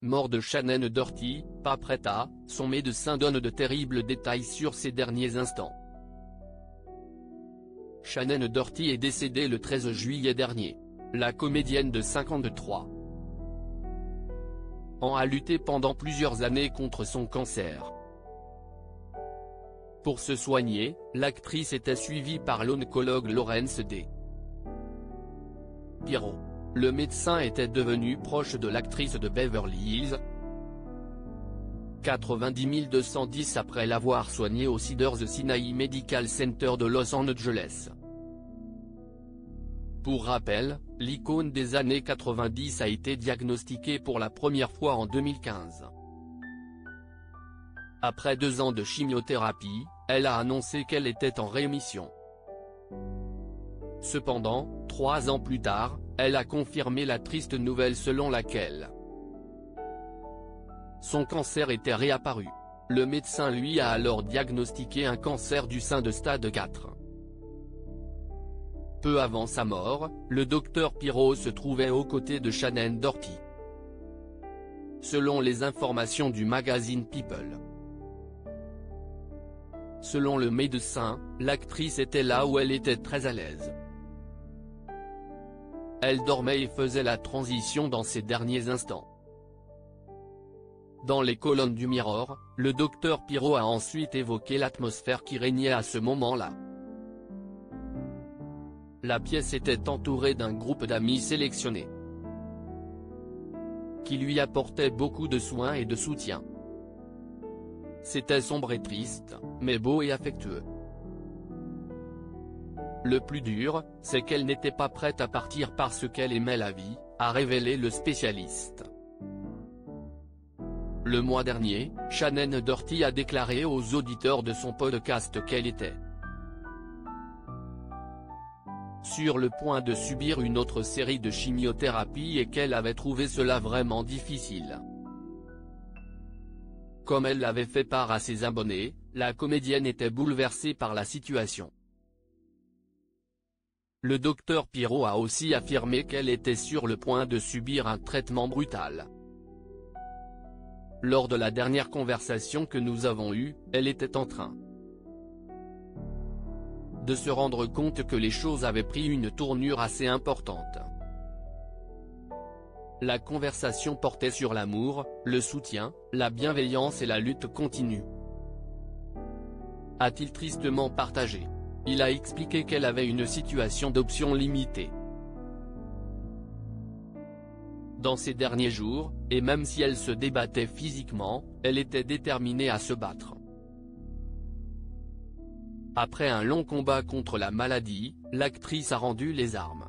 mort de Shannon Doherty, pas prête à, son médecin donne de terribles détails sur ses derniers instants. Shannon Doherty est décédée le 13 juillet dernier. La comédienne de 53 ans a lutté pendant plusieurs années contre son cancer. Pour se soigner, l'actrice était suivie par l'oncologue Lawrence D. Pirro. Le médecin était devenu proche de l'actrice de Beverly Hills 90210 après l'avoir soignée au Cedars-Sinai Medical Center de Los Angeles. Pour rappel, l'icône des années 90 a été diagnostiquée pour la première fois en 2015. Après 2 ans de chimiothérapie, elle a annoncé qu'elle était en rémission. Cependant, 3 ans plus tard, elle a confirmé la triste nouvelle selon laquelle son cancer était réapparu. Le médecin lui a alors diagnostiqué un cancer du sein de stade 4. Peu avant sa mort, le docteur Pirro se trouvait aux côtés de Shannon Doherty. Selon les informations du magazine People. Selon le médecin, l'actrice était là où elle était très à l'aise. Elle dormait et faisait la transition dans ses derniers instants. Dans les colonnes du Mirror, le docteur Pirro a ensuite évoqué l'atmosphère qui régnait à ce moment-là. La pièce était entourée d'un groupe d'amis sélectionnés, qui lui apportaient beaucoup de soins et de soutien. C'était sombre et triste, mais beau et affectueux. Le plus dur, c'est qu'elle n'était pas prête à partir parce qu'elle aimait la vie, a révélé le spécialiste. Le mois dernier, Shannon Doherty a déclaré aux auditeurs de son podcast qu'elle était sur le point de subir une autre série de chimiothérapie et qu'elle avait trouvé cela vraiment difficile. Comme elle l'avait fait part à ses abonnés, la comédienne était bouleversée par la situation. Le docteur Pirro a aussi affirmé qu'elle était sur le point de subir un traitement brutal. Lors de la dernière conversation que nous avons eue, elle était en train de se rendre compte que les choses avaient pris une tournure assez importante. La conversation portait sur l'amour, le soutien, la bienveillance et la lutte continue. A-t-il tristement partagé. Il a expliqué qu'elle avait une situation d'options limitée dans ces derniers jours, et même si elle se débattait physiquement, elle était déterminée à se battre. Après un long combat contre la maladie, l'actrice a rendu les armes.